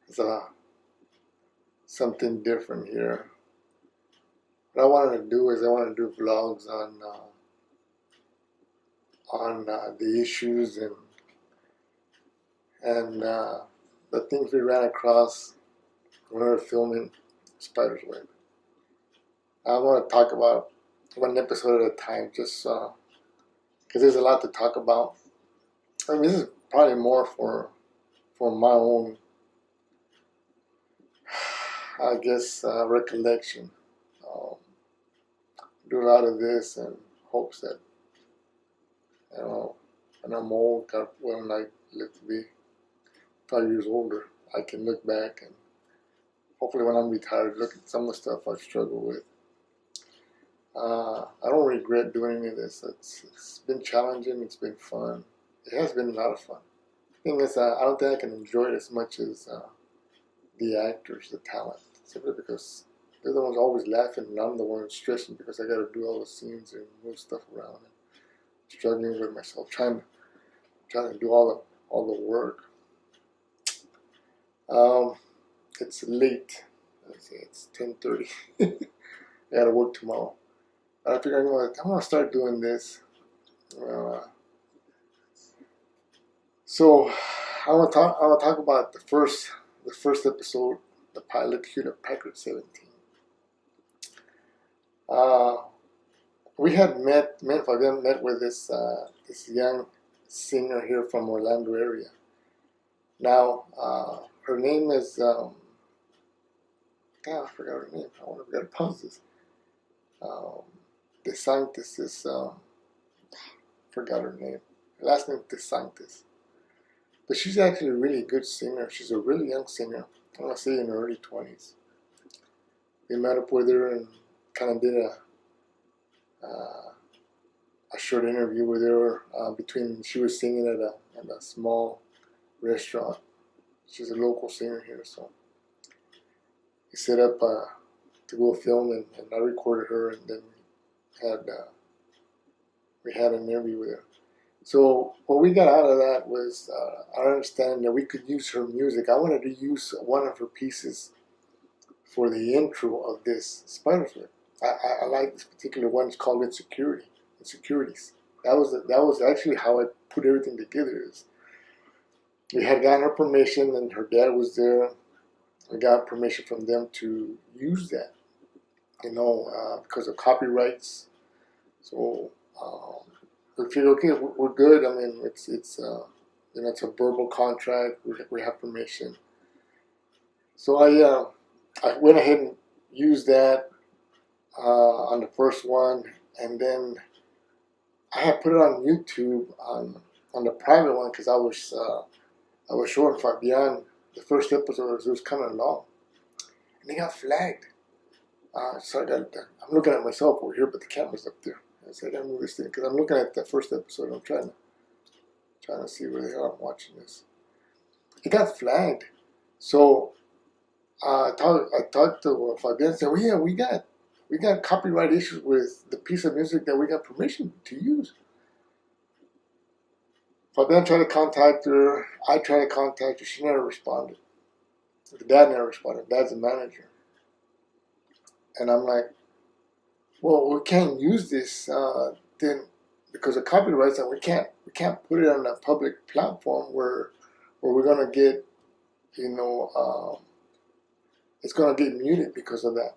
it's something different here. What I wanted to do is I wanted to do vlogs on the issues and the things we ran across when we were filming Spider's Web. I want to talk about one episode at a time, just because there's a lot to talk about. I mean, this is probably more for my own, I guess, recollection. Do a lot of this in hopes that, when I'm old, God willing, I live to be 5 years older, I can look back and hopefully when I'm retired, look at some of the stuff I've struggled with. I don't regret doing any of this. It's been challenging. It's been fun. It has been a lot of fun. The thing is, I don't think I can enjoy it as much as the actors, the talent, simply because they're the ones always laughing and I'm the one stressing because I got to do all the scenes and move stuff around and struggling with myself, trying to do all the work. It's late. It's 10:30. I got to work tomorrow. I figure I'm gonna start doing this. So I want to talk about the first episode, the pilot, Hewlett Packard 17. We had met with this young singer here from Orlando area. Now her name is I forgot her name. I wonder if I got to pause this. DeSantis is forgot her name. Her last name is DeSantis. But she's actually a really good singer. She's a really young singer. I want to say in her early 20s. We met up with her and kind of did a short interview with her between. She was singing at a small restaurant. She's a local singer here, so we set up to go film, and I recorded her, and then we had an interview with her. So what we got out of that was our understanding that we could use her music. I wanted to use one of her pieces for the intro of this Spider's Web. I like this particular one. It's called Insecurities. That was actually how I put everything together. We had gotten her permission, and her dad was there. I got permission from them to use that, because of copyrights. So we figured, okay, we're good. I mean, it's a verbal contract. We have permission. So I went ahead and used that on the first one, and then I had put it on YouTube on the private one because I was showing Fabian the first episode. It was kind of long, and they got flagged. So I'm looking at myself over here, but the camera's up there. I said, I gotta move this thing because I'm looking at the first episode. I'm trying to see where they are. I'm watching this. It got flagged, so I talked to Fabian and said, well, yeah, we got copyright issues with the piece of music that we got permission to use. Fabian tried to contact her. I tried to contact her. She never responded. The dad never responded. Dad's the manager. And I'm like, well, we can't use this then because of copyrights, and we can't put it on a public platform where we're gonna get, it's gonna get muted because of that.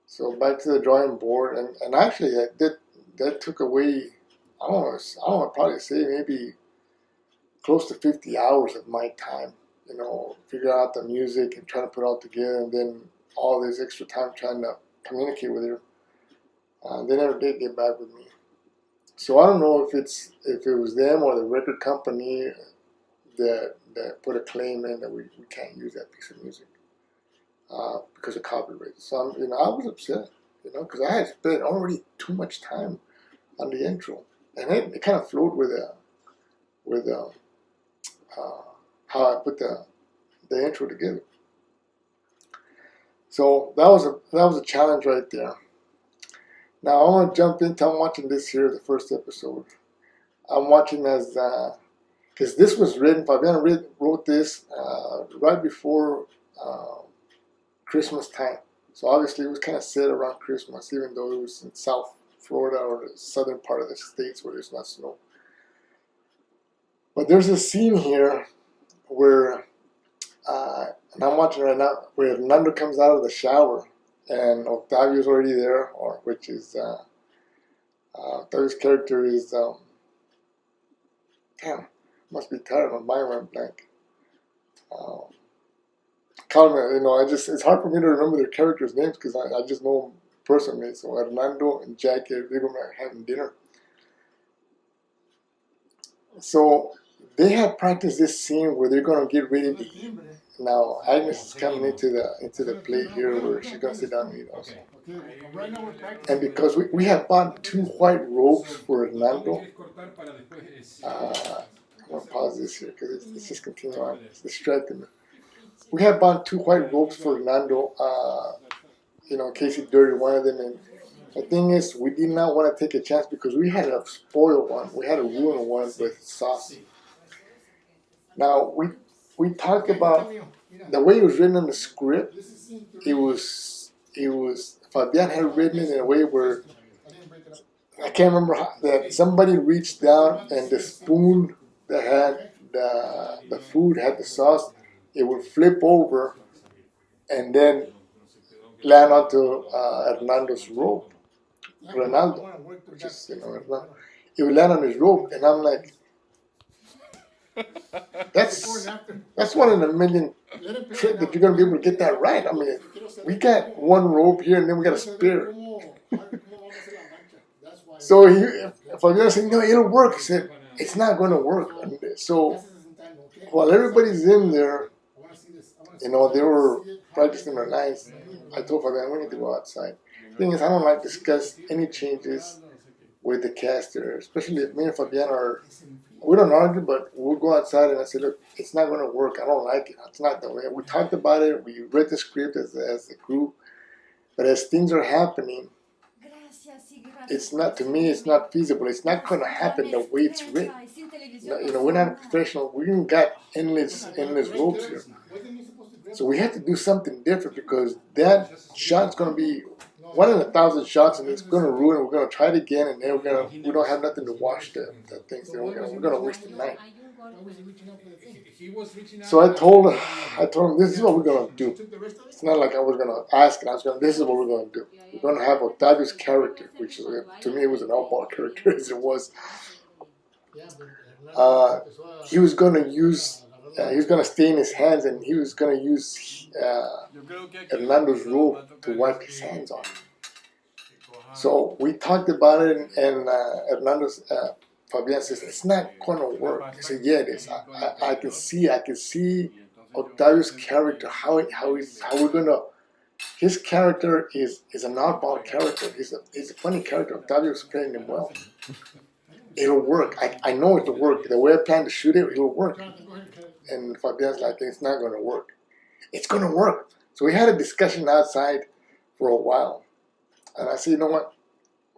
So back to the drawing board, and actually that took away, I don't know, probably say maybe close to 50 hours of my time, figure out the music and trying to put it all together, and then all this extra time trying to communicate with her. They never did get back with me. So I don't know if it was them or the record company that put a claim in that we can't use that piece of music because of copyright. So I was upset, because I had spent already too much time on the intro, and it kind of flowed with how I put the intro together. So that was a challenge right there. Now I want to jump into. I'm watching this here, the first episode. I'm watching because because this was written, Fabian wrote this right before Christmas time. So obviously it was kind of set around Christmas, even though it was in South Florida or the southern part of the states where there's not snow. But there's a scene here where, and I'm watching right now, where Hernando comes out of the shower and Octavio's already there, or which is Octavio's character is damn, must be tired. My mind went blank. It's hard for me to remember their characters' names because I just know them personally. So Hernando and Jackie, they're gonna be having dinner. So they had practiced this scene where they're gonna get ready to eat. Now Agnes is coming into the plate here where she's gonna sit down and eat also. And because we have bought 2 white robes for Hernando. I'm gonna pause this here because it's just continuing on. It's distracting me. We have bought 2 white robes for Hernando, in case he dirtied one of them. And the thing is, we did not want to take a chance because we had a spoiled one. We had a ruined one with sauce. Now, we talked about the way it was written in the script. It was Fabian had written it in a way where, I can't remember that somebody reached down and the spoon that had the food had the sauce, it would flip over and then land onto Hernando's robe. Ronaldo, which is, it would land on his robe, and I'm like, that's one in a million trick that you're gonna be able to get that right. I mean, we got one robe here, and then we got a spear. So Fabian said, no, it'll work. He said, it's not going to work. So while everybody's in there, they were practicing their lines. I told Fabian, we need to go outside. The thing is, I don't like to discuss any changes with the caster, especially if me and Fabian we don't argue, but we'll go outside and I say, look, it's not going to work. I don't like it. It's not the way. We talked about it. We read the script as a group. But as things are happening, it's not, to me, it's not feasible. It's not going to happen the way it's written. We're not professional. We even got endless ropes here. So we have to do something different because that shot's going to be 1 in 1,000 shots, and it's going to ruin. We're going to try it again, and then we don't have nothing to wash the things. We're going to waste the night. So I told him, this is what we're going to do. It's not like I was going to ask, and this is what we're going to do. We're going to have Octavio's character, which to me it was an oddball character as it was. He was going to use. He was going to stay in his hands, and he was going to use Hernando's robe to wipe his hands on. So we talked about it, and Hernando's Fabian says it's not going to work. I said, yeah, it is. I can see Octavio's character. How we're going to. His character is an oddball character. He's a funny character. Octavio's playing him well. It'll work. I know it'll work. The way I plan to shoot it, it'll work. And Fabian's like, it's not going to work. It's going to work. So we had a discussion outside for a while. And I said, you know what?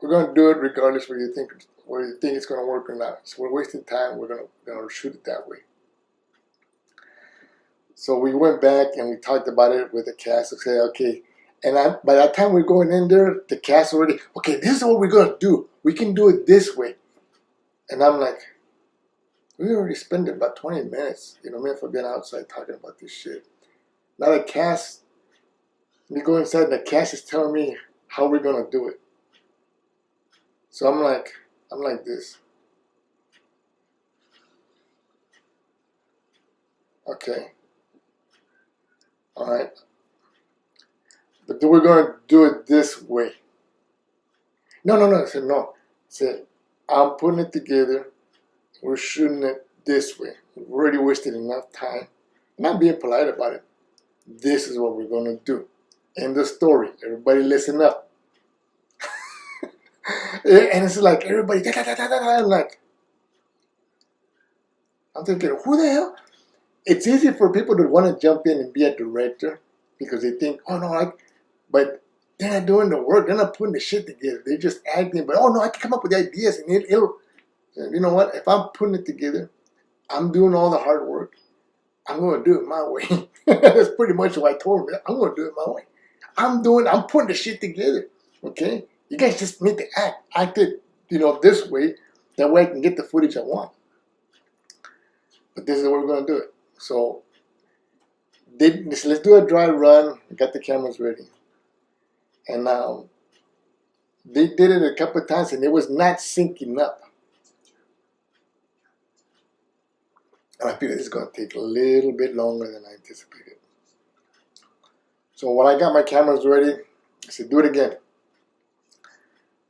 We're going to do it regardless whether you think it's going to work or not. So we're wasting time. We're going to shoot it that way. So we went back and we talked about it with the cast. We said, okay. And by that time we're going in there, the cast already, okay, this is what we're going to do. We can do it this way. And I'm like, we already spent about 20 minutes, me and Fabian outside talking about this shit. Now the cast, we go inside and the cast is telling me how we're gonna do it. So I'm like this. Okay. Alright. But then we're gonna do it this way. No. I said, no. I said, I'm putting it together. We're shooting it this way. We've already wasted enough time. I'm not being polite about it. This is what we're going to do. End the story. Everybody listen up. And it's like everybody, I'm thinking, who the hell? It's easy for people to want to jump in and be a director because they think, oh no, but they're not doing the work. They're not putting the shit together. They're just acting. But oh no, I can come up with ideas and it'll. You know what? If I'm putting it together, I'm doing all the hard work. I'm going to do it my way. That's pretty much what I told him. I'm going to do it my way. I'm putting the shit together. Okay? You guys just need to act it, this way. That way I can get the footage I want. But this is what we're going to do it. So, let's do a dry run. We got the cameras ready. And they did it a couple of times and it was not syncing up. And I figured this is going to take a little bit longer than I anticipated. So when I got my cameras ready, I said, do it again.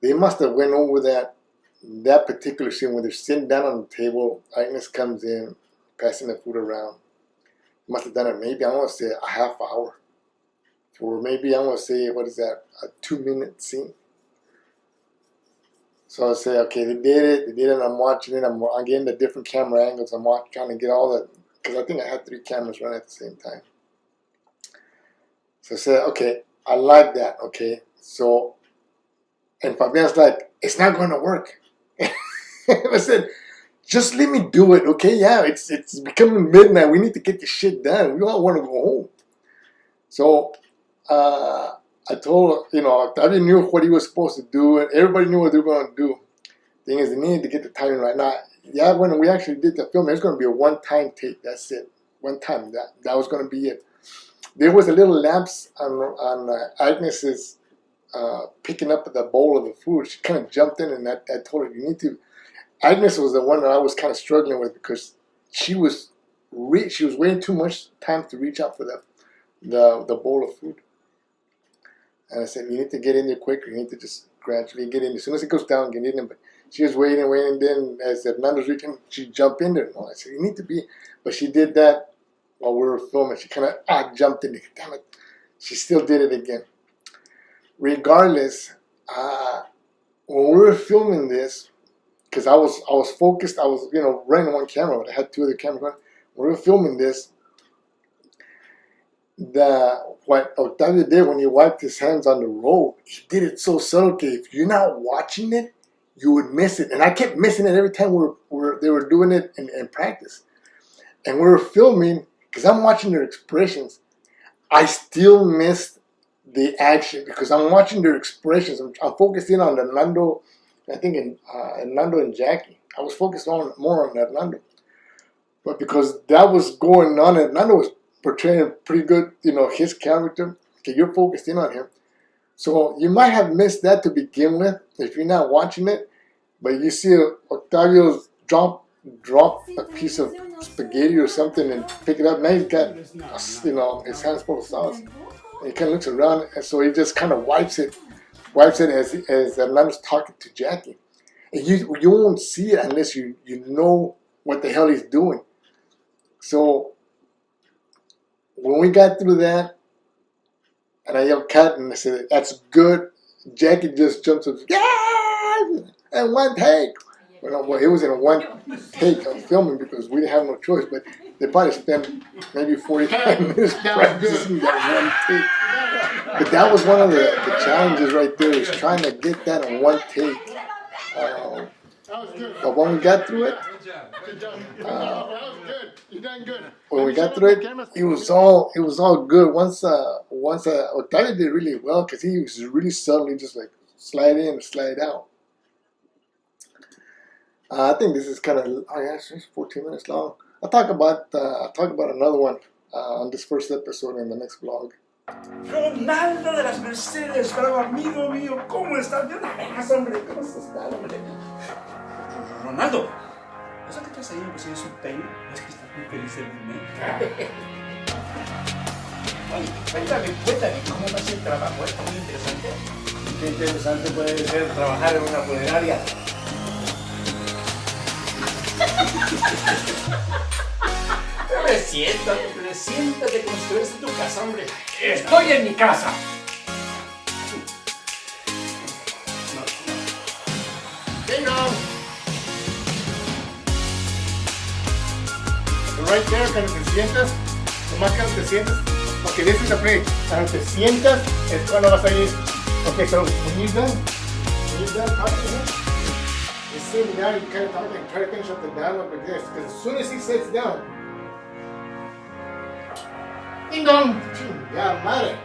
They must have went over that particular scene where they're sitting down on the table. Agnes comes in, passing the food around. They must have done it maybe, I want to say, a half hour. Or maybe, I want to say, what is that, a 2-minute scene. So I say, okay, they did it, and I'm watching it. I'm getting the different camera angles. I'm trying to get all the, because I think I had 3 cameras running at the same time. So I said, okay, I like that, okay. So, and Fabian's like, it's not going to work. I said, just let me do it, okay? Yeah, it's becoming midnight. We need to get this shit done. We all want to go home. So, I told Octavio knew what he was supposed to do, and everybody knew what they were going to do. Thing is, they needed to get the timing right. Now, yeah, when we actually did the film, there's going to be a one-time take. That's it. One time. That was going to be it. There was a little lapse on Agnes's picking up the bowl of the food. She kind of jumped in, and I told her, you need to. Agnes was the one that I was kind of struggling with because she was waiting too much time to reach out for the bowl of food. And I said, you need to get in there quicker. You need to just gradually get in. As soon as it goes down, get in there. But she was waiting. Then as Hernando's reaching, she jumped in there. And I said, you need to be. But she did that while we were filming. She kind of jumped in there. Damn it. She still did it again. Regardless, when we were filming this, because I was focused, I was running one camera, but I had 2 other cameras running. When we were filming this, what Octavio did when he wiped his hands on the robe, he did it so subtle. If you're not watching it, you would miss it. And I kept missing it every time they were doing it in practice. And we were filming, because I'm watching their expressions, I still missed the action because I'm watching their expressions. I'm focusing on Hernando, I think Hernando and Jackie. I was focused more on Hernando. But because that was going on, Hernando was portraying pretty good, his character. Okay, you're focused in on him. So you might have missed that to begin with if you're not watching it. But you see Octavio drop a piece of spaghetti or something and pick it up. Now he's got, his hands full of sauce. And he kind of looks around, and so he just kind of wipes it as Hernando's talking to Jackie. And you won't see it unless you know what the hell he's doing. So when we got through that, and I yelled cut, and I said, that's good, Jackie just jumps up, yeah, and one take. Well, it was in one take of filming because we didn't have no choice, but they probably spent maybe 45 minutes practicing that one take. But that was one of the challenges right there, is trying to get that in one take. But when we got through it, when we got through it, it was all good. Once Octavio did really well because he was really subtly just like slide in and slide out. I think this is kind of it's 14 minutes long. I'll talk about another one on this first episode in the next vlog. Ronaldo de las Mercedes, bravo amigo mío, ¿cómo estás? ¿Dónde estás, hombre? ¿Cómo estás, hombre? Ronaldo, ¿eso que estás ahí? Pues es un peine. Es que estás muy feliz de verme. Oye, cuéntame, ¿cómo va a ser el trabajo? Está muy interesante. Qué interesante puede ser trabajar en una funeraria. Siéntate como si estuvieras en tu casa, hombre. Estoy en mi casa. Bingo. Right there, cuando te sientas, nomás cuando te sientas, okay, this is the break. Cuando te sientas es cuando vas a ir. Okay, so when you're done talking to him, sitting down, you kind of talk and try to finish up the dialogue like this. Because as soon as he sits down, ding dong, chingada madre.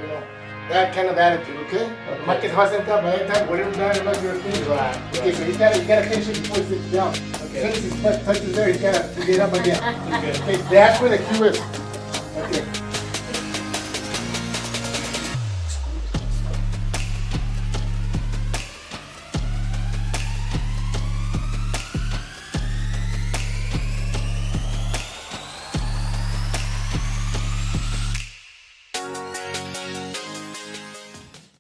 You know, that kind of attitude, okay? Más que se va a sentar, by that time, whatever dialogue you're finishing. Right. Okay, so you gotta finish it before he sits down. As soon as his butt touches there, he's gotta get up again. Okay. Okay, that's where the cue is.